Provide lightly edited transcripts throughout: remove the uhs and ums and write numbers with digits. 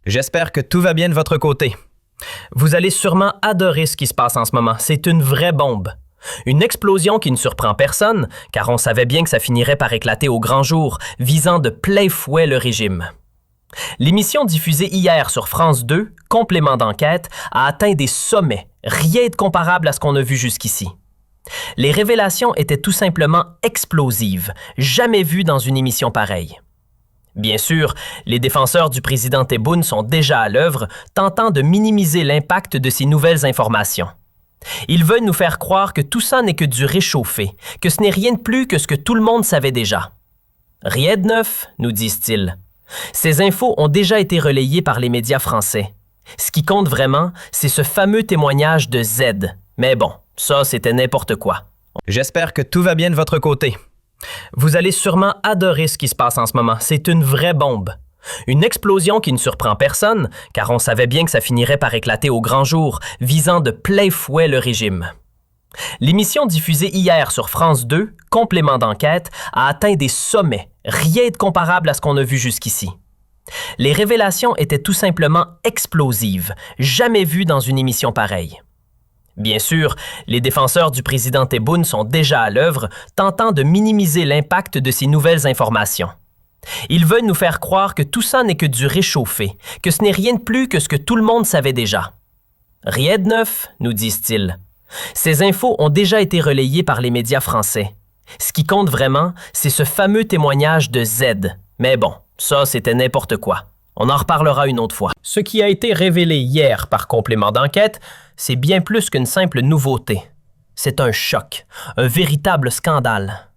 J'espère que tout va bien de votre côté. Vous allez sûrement adorer ce qui se passe en ce moment. C'est une vraie bombe. Une explosion qui ne surprend personne, car on savait bien que ça finirait par éclater au grand jour, visant de plein fouet le régime. L'émission diffusée hier sur France 2, Complément d'enquête, a atteint des sommets, rien de comparable à ce qu'on a vu jusqu'ici. Les révélations étaient tout simplement explosives, jamais vues dans une émission pareille. Bien sûr, les défenseurs du président Tebboune sont déjà à l'œuvre, tentant de minimiser l'impact de ces nouvelles informations. Ils veulent nous faire croire que tout ça n'est que du réchauffé, que ce n'est rien de plus que ce que tout le monde savait déjà. Rien de neuf, nous disent-ils. Ces infos ont déjà été relayées par les médias français. Ce qui compte vraiment, c'est ce fameux témoignage de Z. Mais bon, ça, c'était n'importe quoi. J'espère que tout va bien de votre côté. Vous allez sûrement adorer ce qui se passe en ce moment. C'est une vraie bombe. Une explosion qui ne surprend personne, car on savait bien que ça finirait par éclater au grand jour, visant de plein fouet le régime. L'émission diffusée hier sur France 2, Complément d'enquête, a atteint des sommets, rien de comparable à ce qu'on a vu jusqu'ici. Les révélations étaient tout simplement explosives, jamais vues dans une émission pareille. Bien sûr, les défenseurs du président Tebboune sont déjà à l'œuvre, tentant de minimiser l'impact de ces nouvelles informations. Ils veulent nous faire croire que tout ça n'est que du réchauffé, que ce n'est rien de plus que ce que tout le monde savait déjà. Rien de neuf, nous disent-ils. Ces infos ont déjà été relayées par les médias français. Ce qui compte vraiment, c'est ce fameux témoignage de Z. Mais bon, ça, c'était n'importe quoi. On en reparlera une autre fois. Ce qui a été révélé hier par Complément d'enquête, c'est bien plus qu'une simple nouveauté. C'est un choc, un véritable scandale.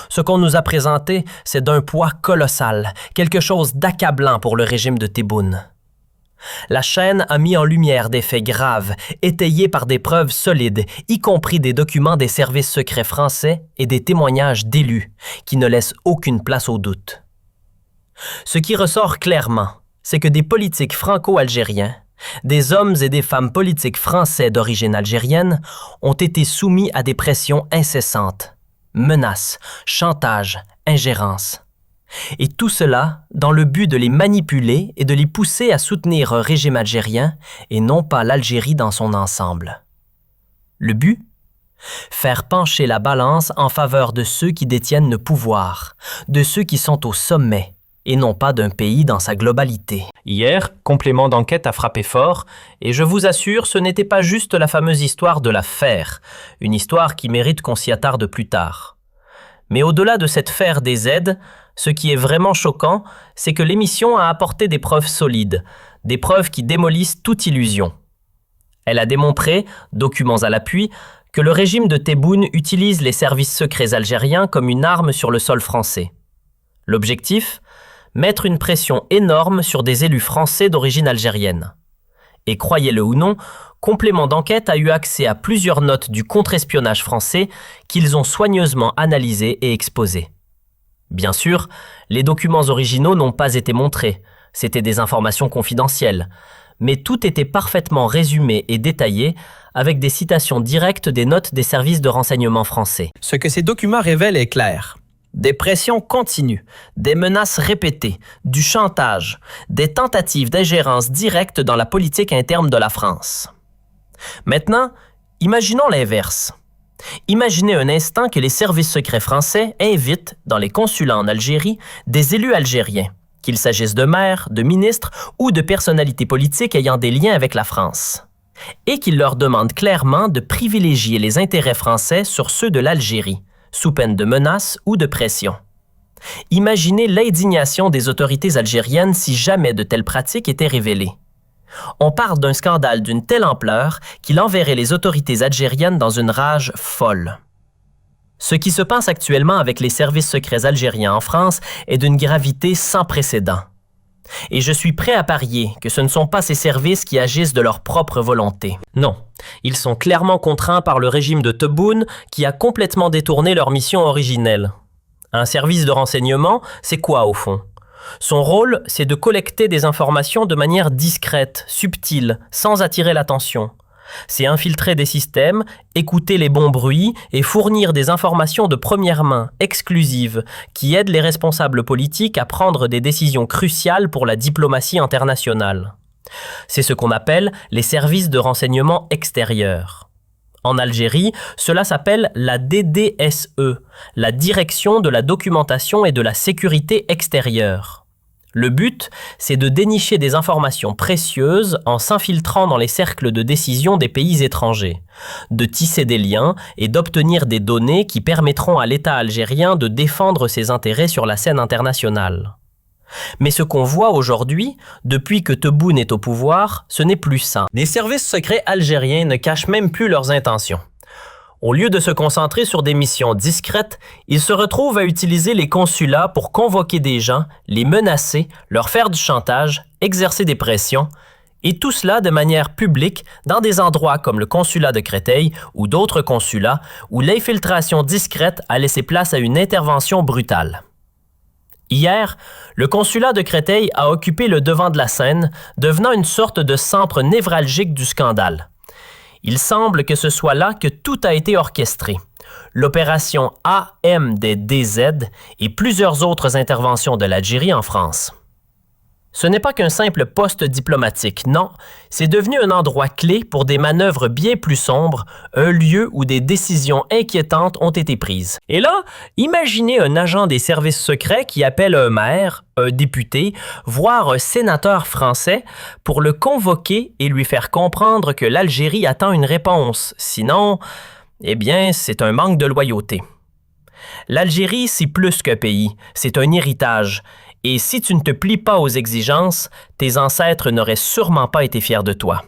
Ce qu'on nous a présenté, c'est d'un poids colossal, quelque chose d'accablant pour le régime de Tebboune. La chaîne a mis en lumière des faits graves, étayés par des preuves solides, y compris des documents des services secrets français et des témoignages d'élus, qui ne laissent aucune place au doute. Ce qui ressort clairement, c'est que des politiques franco-algériens, des hommes et des femmes politiques français d'origine algérienne ont été soumis à des pressions incessantes, menaces, chantage, ingérence. Et tout cela dans le but de les manipuler et de les pousser à soutenir un régime algérien et non pas l'Algérie dans son ensemble. Le but? Faire pencher la balance en faveur de ceux qui détiennent le pouvoir, de ceux qui sont au sommet, et non pas d'un pays dans sa globalité. Hier, Complément d'enquête a frappé fort, et je vous assure, ce n'était pas juste la fameuse histoire de l'affaire, une histoire qui mérite qu'on s'y attarde plus tard. Mais au-delà de cette faire des Z, ce qui est vraiment choquant, c'est que l'émission a apporté des preuves solides, des preuves qui démolissent toute illusion. Elle a démontré, documents à l'appui, que le régime de Tebboune utilise les services secrets algériens comme une arme sur le sol français. L'objectif? Mettre une pression énorme sur des élus français d'origine algérienne. Et croyez-le ou non, Complément d'enquête a eu accès à plusieurs notes du contre-espionnage français qu'ils ont soigneusement analysées et exposées. Bien sûr, les documents originaux n'ont pas été montrés, c'était des informations confidentielles, mais tout était parfaitement résumé et détaillé avec des citations directes des notes des services de renseignement français. Ce que ces documents révèlent est clair. Des pressions continues, des menaces répétées, du chantage, des tentatives d'ingérence directe dans la politique interne de la France. Maintenant, imaginons l'inverse. Imaginez un instant que les services secrets français invitent, dans les consulats en Algérie, des élus algériens, qu'il s'agisse de maires, de ministres ou de personnalités politiques ayant des liens avec la France, et qu'ils leur demandent clairement de privilégier les intérêts français sur ceux de l'Algérie, sous peine de menaces ou de pression. Imaginez l'indignation des autorités algériennes si jamais de telles pratiques étaient révélées. On parle d'un scandale d'une telle ampleur qu'il enverrait les autorités algériennes dans une rage folle. Ce qui se passe actuellement avec les services secrets algériens en France est d'une gravité sans précédent. Et je suis prêt à parier que ce ne sont pas ces services qui agissent de leur propre volonté. Non, ils sont clairement contraints par le régime de Tebboune qui a complètement détourné leur mission originelle. Un service de renseignement, c'est quoi au fond? Son rôle, c'est de collecter des informations de manière discrète, subtile, sans attirer l'attention, C'est infiltrer des systèmes, écouter les bons bruits et fournir des informations de première main, exclusives, qui aident les responsables politiques à prendre des décisions cruciales pour la diplomatie internationale. C'est ce qu'on appelle les services de renseignement extérieurs. En Algérie, cela s'appelle la DDSE, la Direction de la documentation et de la sécurité extérieure. Le but, c'est de dénicher des informations précieuses en s'infiltrant dans les cercles de décision des pays étrangers, de tisser des liens et d'obtenir des données qui permettront à l'État algérien de défendre ses intérêts sur la scène internationale. Mais ce qu'on voit aujourd'hui, depuis que Tebboune est au pouvoir, ce n'est plus ça. Les services secrets algériens ne cachent même plus leurs intentions. Au lieu de se concentrer sur des missions discrètes, ils se retrouvent à utiliser les consulats pour convoquer des gens, les menacer, leur faire du chantage, exercer des pressions, et tout cela de manière publique dans des endroits comme le consulat de Créteil ou d'autres consulats où l'infiltration discrète a laissé place à une intervention brutale. Hier, le consulat de Créteil a occupé le devant de la scène, devenant une sorte de centre névralgique du scandale. Il semble que ce soit là que tout a été orchestré. L'opération AMDDZ et plusieurs autres interventions de l'Algérie en France. Ce n'est pas qu'un simple poste diplomatique, non, c'est devenu un endroit clé pour des manœuvres bien plus sombres, un lieu où des décisions inquiétantes ont été prises. Et là, imaginez un agent des services secrets qui appelle un maire, un député, voire un sénateur français pour le convoquer et lui faire comprendre que l'Algérie attend une réponse, sinon, eh bien, c'est un manque de loyauté. L'Algérie, c'est plus qu'un pays, c'est un héritage. Et si tu ne te plies pas aux exigences, tes ancêtres n'auraient sûrement pas été fiers de toi.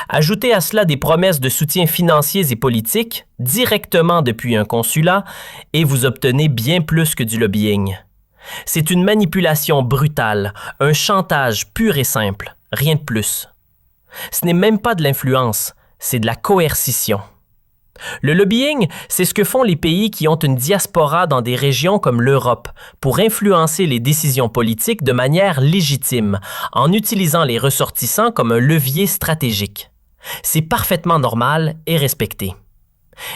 Ajoutez à cela des promesses de soutien financier et politique, directement depuis un consulat, et vous obtenez bien plus que du lobbying. C'est une manipulation brutale, un chantage pur et simple, rien de plus. Ce n'est même pas de l'influence, c'est de la coercition. Le lobbying, c'est ce que font les pays qui ont une diaspora dans des régions comme l'Europe pour influencer les décisions politiques de manière légitime, en utilisant les ressortissants comme un levier stratégique. C'est parfaitement normal et respecté.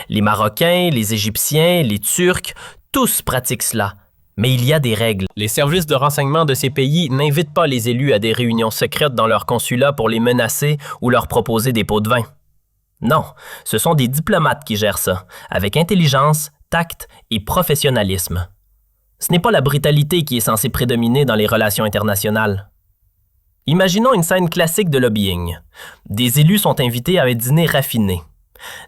Les Marocains, les Égyptiens, les Turcs, tous pratiquent cela. Mais il y a des règles. Les services de renseignement de ces pays n'invitent pas les élus à des réunions secrètes dans leur consulat pour les menacer ou leur proposer des pots de vin. Non, ce sont des diplomates qui gèrent ça, avec intelligence, tact et professionnalisme. Ce n'est pas la brutalité qui est censée prédominer dans les relations internationales. Imaginons une scène classique de lobbying. Des élus sont invités à un dîner raffiné.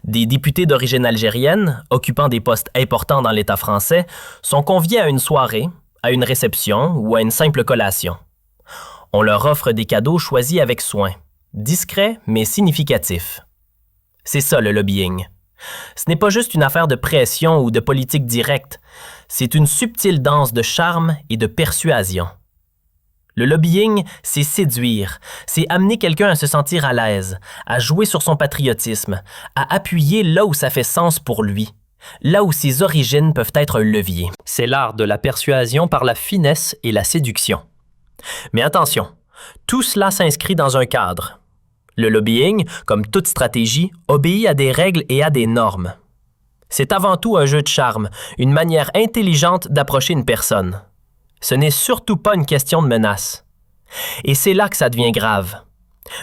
Des députés d'origine algérienne, occupant des postes importants dans l'État français, sont conviés à une soirée, à une réception ou à une simple collation. On leur offre des cadeaux choisis avec soin, discrets mais significatifs. C'est ça le lobbying. Ce n'est pas juste une affaire de pression ou de politique directe, c'est une subtile danse de charme et de persuasion. Le lobbying, c'est séduire, c'est amener quelqu'un à se sentir à l'aise, à jouer sur son patriotisme, à appuyer là où ça fait sens pour lui, là où ses origines peuvent être un levier. C'est l'art de la persuasion par la finesse et la séduction. Mais attention, tout cela s'inscrit dans un cadre. Le lobbying, comme toute stratégie, obéit à des règles et à des normes. C'est avant tout un jeu de charme, une manière intelligente d'approcher une personne. Ce n'est surtout pas une question de menace. Et c'est là que ça devient grave.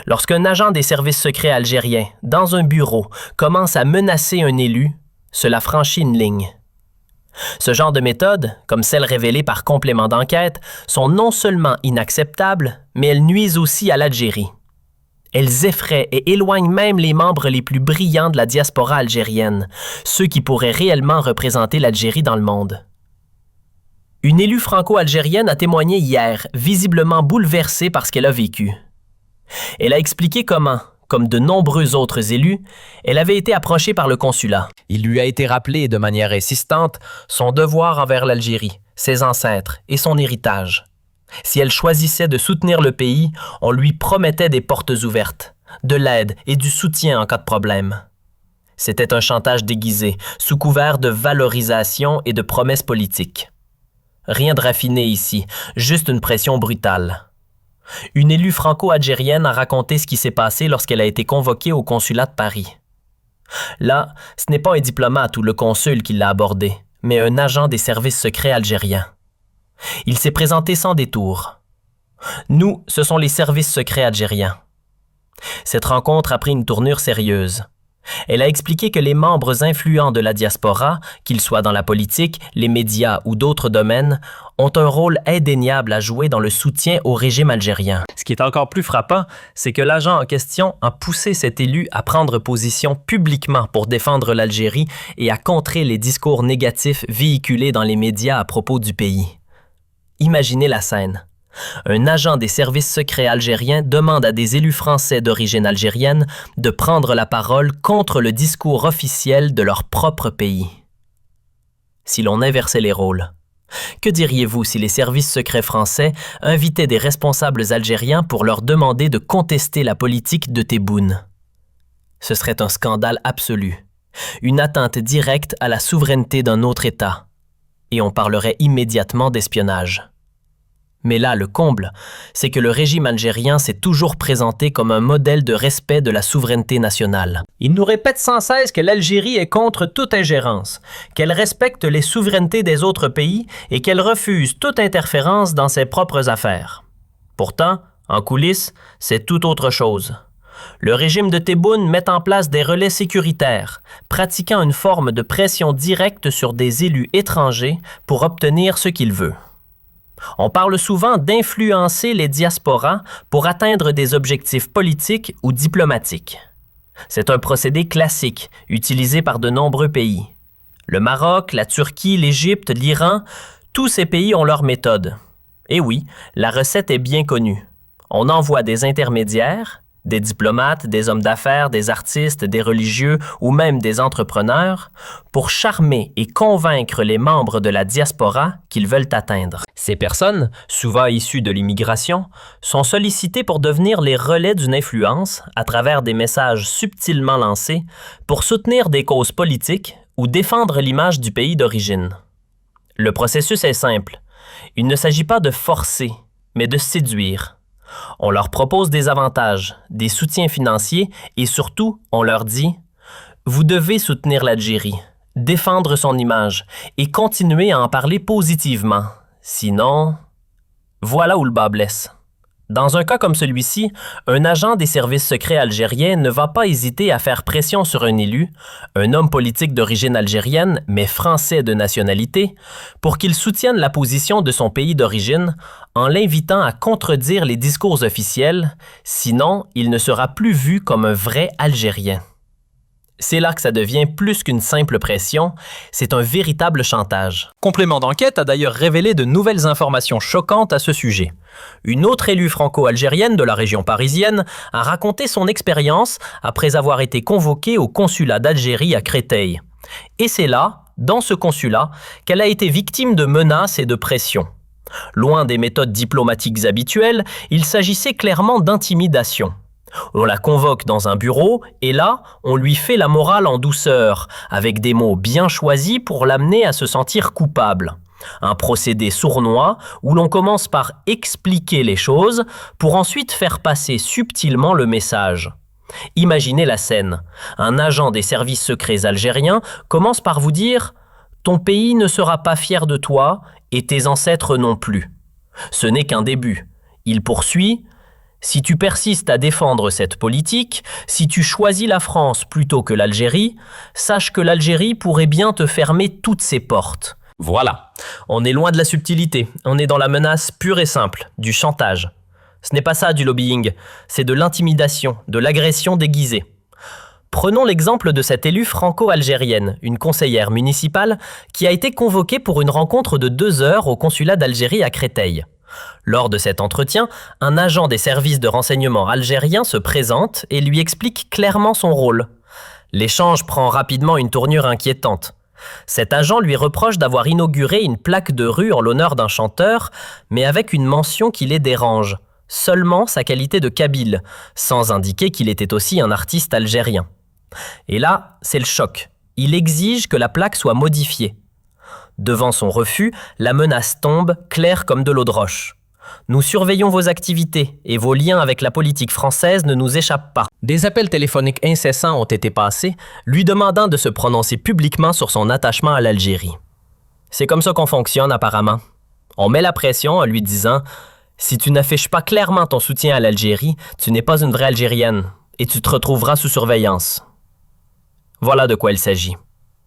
Lorsqu'un agent des services secrets algériens, dans un bureau, commence à menacer un élu, cela franchit une ligne. Ce genre de méthodes, comme celles révélées par complément d'enquête, sont non seulement inacceptables, mais elles nuisent aussi à l'Algérie. Elles effraient et éloignent même les membres les plus brillants de la diaspora algérienne, ceux qui pourraient réellement représenter l'Algérie dans le monde. Une élue franco-algérienne a témoigné hier, visiblement bouleversée par ce qu'elle a vécu. Elle a expliqué comment, comme de nombreux autres élus, elle avait été approchée par le consulat. Il lui a été rappelé de manière insistante son devoir envers l'Algérie, ses ancêtres et son héritage. Si elle choisissait de soutenir le pays, on lui promettait des portes ouvertes, de l'aide et du soutien en cas de problème. C'était un chantage déguisé, sous couvert de valorisation et de promesses politiques. Rien de raffiné ici, juste une pression brutale. Une élue franco-algérienne a raconté ce qui s'est passé lorsqu'elle a été convoquée au consulat de Paris. Là, ce n'est pas un diplomate ou le consul qui l'a abordé, mais un agent des services secrets algériens. Il s'est présenté sans détour. Nous, ce sont les services secrets algériens. Cette rencontre a pris une tournure sérieuse. Elle a expliqué que les membres influents de la diaspora, qu'ils soient dans la politique, les médias ou d'autres domaines, ont un rôle indéniable à jouer dans le soutien au régime algérien. Ce qui est encore plus frappant, c'est que l'agent en question a poussé cet élu à prendre position publiquement pour défendre l'Algérie et à contrer les discours négatifs véhiculés dans les médias à propos du pays. Imaginez la scène. Un agent des services secrets algériens demande à des élus français d'origine algérienne de prendre la parole contre le discours officiel de leur propre pays. Si l'on inversait les rôles, que diriez-vous si les services secrets français invitaient des responsables algériens pour leur demander de contester la politique de Tebboune? Ce serait un scandale absolu, une atteinte directe à la souveraineté d'un autre État, et on parlerait immédiatement d'espionnage. Mais là, le comble, c'est que le régime algérien s'est toujours présenté comme un modèle de respect de la souveraineté nationale. Il nous répète sans cesse que l'Algérie est contre toute ingérence, qu'elle respecte les souverainetés des autres pays et qu'elle refuse toute interférence dans ses propres affaires. Pourtant, en coulisses, c'est tout autre chose. Le régime de Tebboune met en place des relais sécuritaires, pratiquant une forme de pression directe sur des élus étrangers pour obtenir ce qu'il veut. On parle souvent d'influencer les diasporas pour atteindre des objectifs politiques ou diplomatiques. C'est un procédé classique, utilisé par de nombreux pays. Le Maroc, la Turquie, l'Égypte, l'Iran, tous ces pays ont leur méthode. Et oui, la recette est bien connue. On envoie des intermédiaires, des diplomates, des hommes d'affaires, des artistes, des religieux ou même des entrepreneurs, pour charmer et convaincre les membres de la diaspora qu'ils veulent atteindre. Ces personnes, souvent issues de l'immigration, sont sollicitées pour devenir les relais d'une influence à travers des messages subtilement lancés pour soutenir des causes politiques ou défendre l'image du pays d'origine. Le processus est simple. Il ne s'agit pas de forcer, mais de séduire. On leur propose des avantages, des soutiens financiers et surtout, on leur dit « Vous devez soutenir l'Algérie, défendre son image et continuer à en parler positivement. Sinon, voilà où le bas blesse. » Dans un cas comme celui-ci, un agent des services secrets algériens ne va pas hésiter à faire pression sur un élu, un homme politique d'origine algérienne mais français de nationalité, pour qu'il soutienne la position de son pays d'origine en l'invitant à contredire les discours officiels, sinon il ne sera plus vu comme un vrai Algérien. C'est là que ça devient plus qu'une simple pression, c'est un véritable chantage. Complément d'enquête a d'ailleurs révélé de nouvelles informations choquantes à ce sujet. Une autre élue franco-algérienne de la région parisienne a raconté son expérience après avoir été convoquée au consulat d'Algérie à Créteil. Et c'est là, dans ce consulat, qu'elle a été victime de menaces et de pressions. Loin des méthodes diplomatiques habituelles, il s'agissait clairement d'intimidation. On la convoque dans un bureau et là, on lui fait la morale en douceur, avec des mots bien choisis pour l'amener à se sentir coupable. Un procédé sournois où l'on commence par expliquer les choses pour ensuite faire passer subtilement le message. Imaginez la scène. Un agent des services secrets algériens commence par vous dire « Ton pays ne sera pas fier de toi et tes ancêtres non plus. » Ce n'est qu'un début. Il poursuit « Si tu persistes à défendre cette politique, si tu choisis la France plutôt que l'Algérie, sache que l'Algérie pourrait bien te fermer toutes ses portes. » Voilà, on est loin de la subtilité, on est dans la menace pure et simple, du chantage. Ce n'est pas ça du lobbying, c'est de l'intimidation, de l'agression déguisée. Prenons l'exemple de cette élue franco-algérienne, une conseillère municipale, qui a été convoquée pour une rencontre de 2 heures au consulat d'Algérie à Créteil. Lors de cet entretien, un agent des services de renseignement algériens se présente et lui explique clairement son rôle. L'échange prend rapidement une tournure inquiétante. Cet agent lui reproche d'avoir inauguré une plaque de rue en l'honneur d'un chanteur, mais avec une mention qui les dérange, seulement sa qualité de kabyle, sans indiquer qu'il était aussi un artiste algérien. Et là, c'est le choc. Il exige que la plaque soit modifiée. Devant son refus, la menace tombe, claire comme de l'eau de roche. Nous surveillons vos activités et vos liens avec la politique française ne nous échappent pas. » Des appels téléphoniques incessants ont été passés, lui demandant de se prononcer publiquement sur son attachement à l'Algérie. C'est comme ça qu'on fonctionne apparemment. On met la pression en lui disant « Si tu n'affiches pas clairement ton soutien à l'Algérie, tu n'es pas une vraie Algérienne et tu te retrouveras sous surveillance. » Voilà de quoi il s'agit.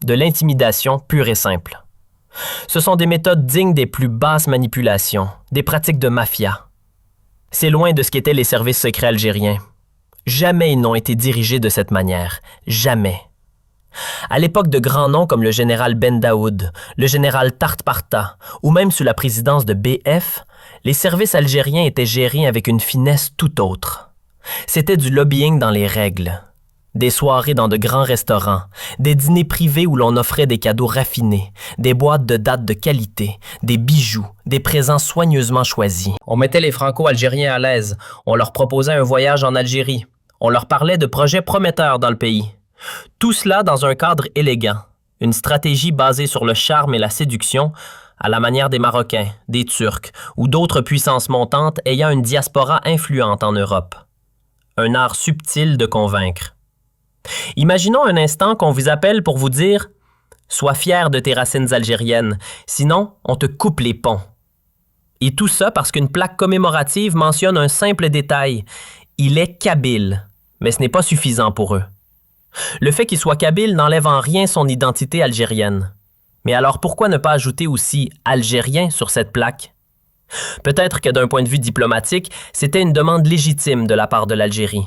De l'intimidation pure et simple. Ce sont des méthodes dignes des plus basses manipulations, des pratiques de mafia. C'est loin de ce qu'étaient les services secrets algériens. Jamais ils n'ont été dirigés de cette manière. Jamais. À l'époque de grands noms comme le général Ben Daoud, le général Tart Parta, ou même sous la présidence de BF, les services algériens étaient gérés avec une finesse tout autre. C'était du lobbying dans les règles. Des soirées dans de grands restaurants, des dîners privés où l'on offrait des cadeaux raffinés, des boîtes de dates de qualité, des bijoux, des présents soigneusement choisis. On mettait les Franco-Algériens à l'aise, on leur proposait un voyage en Algérie, on leur parlait de projets prometteurs dans le pays. Tout cela dans un cadre élégant, une stratégie basée sur le charme et la séduction, à la manière des Marocains, des Turcs ou d'autres puissances montantes ayant une diaspora influente en Europe. Un art subtil de convaincre. Imaginons un instant qu'on vous appelle pour vous dire « Sois fier de tes racines algériennes, sinon on te coupe les ponts. » Et tout ça parce qu'une plaque commémorative mentionne un simple détail. Il est kabyle, mais ce n'est pas suffisant pour eux. Le fait qu'il soit kabyle n'enlève en rien son identité algérienne. Mais alors pourquoi ne pas ajouter aussi « algérien » sur cette plaque? Peut-être que d'un point de vue diplomatique, c'était une demande légitime de la part de l'Algérie.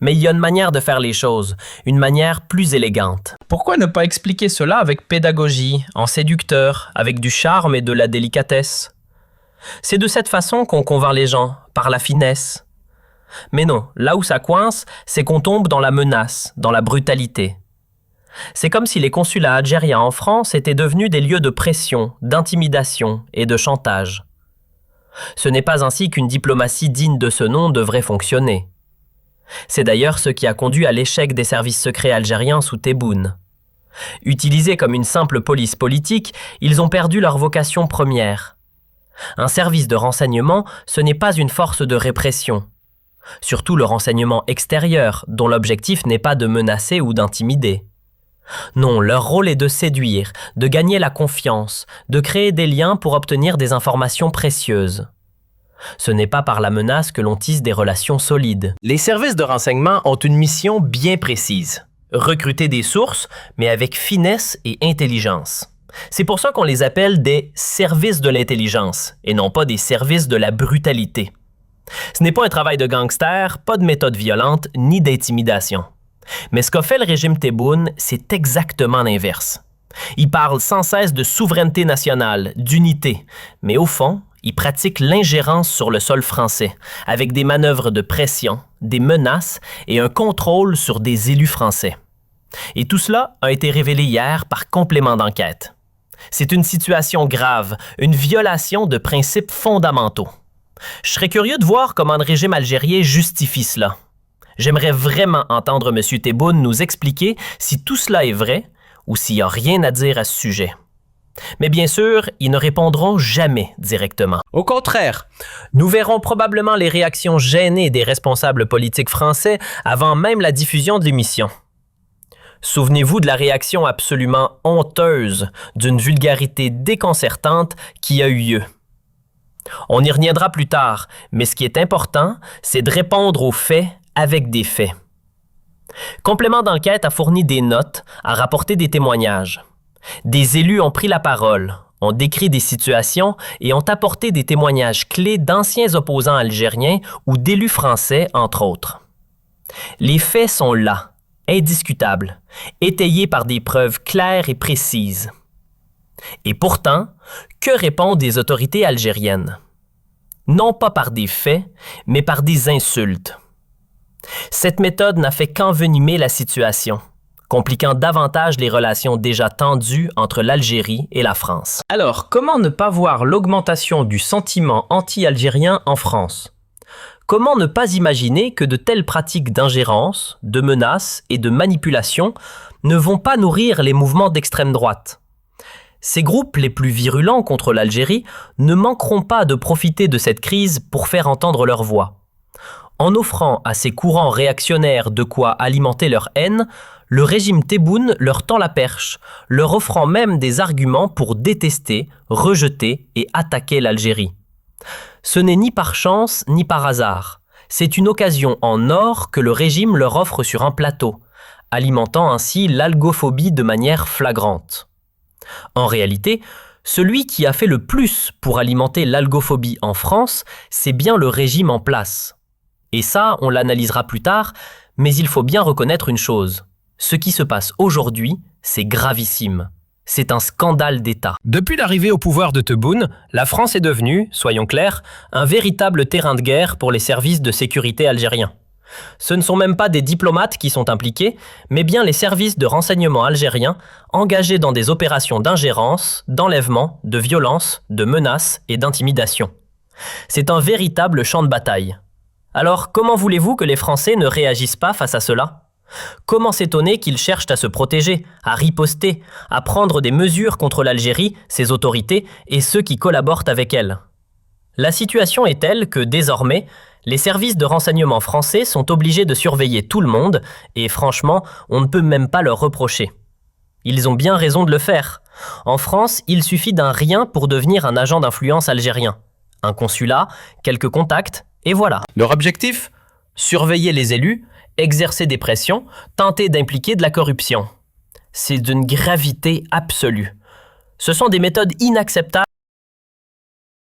Mais il y a une manière de faire les choses, une manière plus élégante. Pourquoi ne pas expliquer cela avec pédagogie, en séducteur, avec du charme et de la délicatesse? C'est de cette façon qu'on convainc les gens, par la finesse. Mais non, là où ça coince, c'est qu'on tombe dans la menace, dans la brutalité. C'est comme si les consulats algériens en France étaient devenus des lieux de pression, d'intimidation et de chantage. Ce n'est pas ainsi qu'une diplomatie digne de ce nom devrait fonctionner. C'est d'ailleurs ce qui a conduit à l'échec des services secrets algériens sous Tebboune. Utilisés comme une simple police politique, ils ont perdu leur vocation première. Un service de renseignement, ce n'est pas une force de répression. Surtout le renseignement extérieur, dont l'objectif n'est pas de menacer ou d'intimider. Non, leur rôle est de séduire, de gagner la confiance, de créer des liens pour obtenir des informations précieuses. Ce n'est pas par la menace que l'on tisse des relations solides. Les services de renseignement ont une mission bien précise. Recruter des sources, mais avec finesse et intelligence. C'est pour ça qu'on les appelle des services de l'intelligence, et non pas des services de la brutalité. Ce n'est pas un travail de gangster, pas de méthode violente, ni d'intimidation. Mais ce qu'a fait le régime Tebboune, c'est exactement l'inverse. Il parle sans cesse de souveraineté nationale, d'unité, mais au fond, il pratique l'ingérence sur le sol français, avec des manœuvres de pression, des menaces et un contrôle sur des élus français. Et tout cela a été révélé hier par complément d'enquête. C'est une situation grave, une violation de principes fondamentaux. Je serais curieux de voir comment le régime algérien justifie cela. J'aimerais vraiment entendre M. Tebboune nous expliquer si tout cela est vrai ou s'il n'y a rien à dire à ce sujet. Mais bien sûr, ils ne répondront jamais directement. Au contraire, nous verrons probablement les réactions gênées des responsables politiques français avant même la diffusion de l'émission. Souvenez-vous de la réaction absolument honteuse, d'une vulgarité déconcertante qui a eu lieu. On y reviendra plus tard, mais ce qui est important, c'est de répondre aux faits avec des faits. Complément d'enquête a fourni des notes, a rapporté des témoignages. Des élus ont pris la parole, ont décrit des situations et ont apporté des témoignages clés d'anciens opposants algériens ou d'élus français, entre autres. Les faits sont là, indiscutables, étayés par des preuves claires et précises. Et pourtant, que répondent les autorités algériennes? Non pas par des faits, mais par des insultes. Cette méthode n'a fait qu'envenimer la situation, compliquant davantage les relations déjà tendues entre l'Algérie et la France. Alors, comment ne pas voir l'augmentation du sentiment anti-algérien en France? Comment ne pas imaginer que de telles pratiques d'ingérence, de menaces et de manipulation ne vont pas nourrir les mouvements d'extrême droite? Ces groupes les plus virulents contre l'Algérie ne manqueront pas de profiter de cette crise pour faire entendre leur voix. En offrant à ces courants réactionnaires de quoi alimenter leur haine, le régime Tebboune leur tend la perche, leur offrant même des arguments pour détester, rejeter et attaquer l'Algérie. Ce n'est ni par chance ni par hasard. C'est une occasion en or que le régime leur offre sur un plateau, alimentant ainsi l'algophobie de manière flagrante. En réalité, celui qui a fait le plus pour alimenter l'algophobie en France, c'est bien le régime en place. Et ça, on l'analysera plus tard, mais il faut bien reconnaître une chose. Ce qui se passe aujourd'hui, c'est gravissime. C'est un scandale d'État. Depuis l'arrivée au pouvoir de Tebboune, la France est devenue, soyons clairs, un véritable terrain de guerre pour les services de sécurité algériens. Ce ne sont même pas des diplomates qui sont impliqués, mais bien les services de renseignement algériens engagés dans des opérations d'ingérence, d'enlèvement, de violence, de menaces et d'intimidation. C'est un véritable champ de bataille. Alors, comment voulez-vous que les Français ne réagissent pas face à cela ? Comment s'étonner qu'ils cherchent à se protéger, à riposter, à prendre des mesures contre l'Algérie, ses autorités et ceux qui collaborent avec elle ? La situation est telle que, désormais, les services de renseignement français sont obligés de surveiller tout le monde et franchement, on ne peut même pas leur reprocher. Ils ont bien raison de le faire. En France, il suffit d'un rien pour devenir un agent d'influence algérien. Un consulat, quelques contacts, et voilà. Leur objectif ? Surveiller les élus, exercer des pressions, tenter d'impliquer de la corruption. C'est d'une gravité absolue. Ce sont des méthodes inacceptables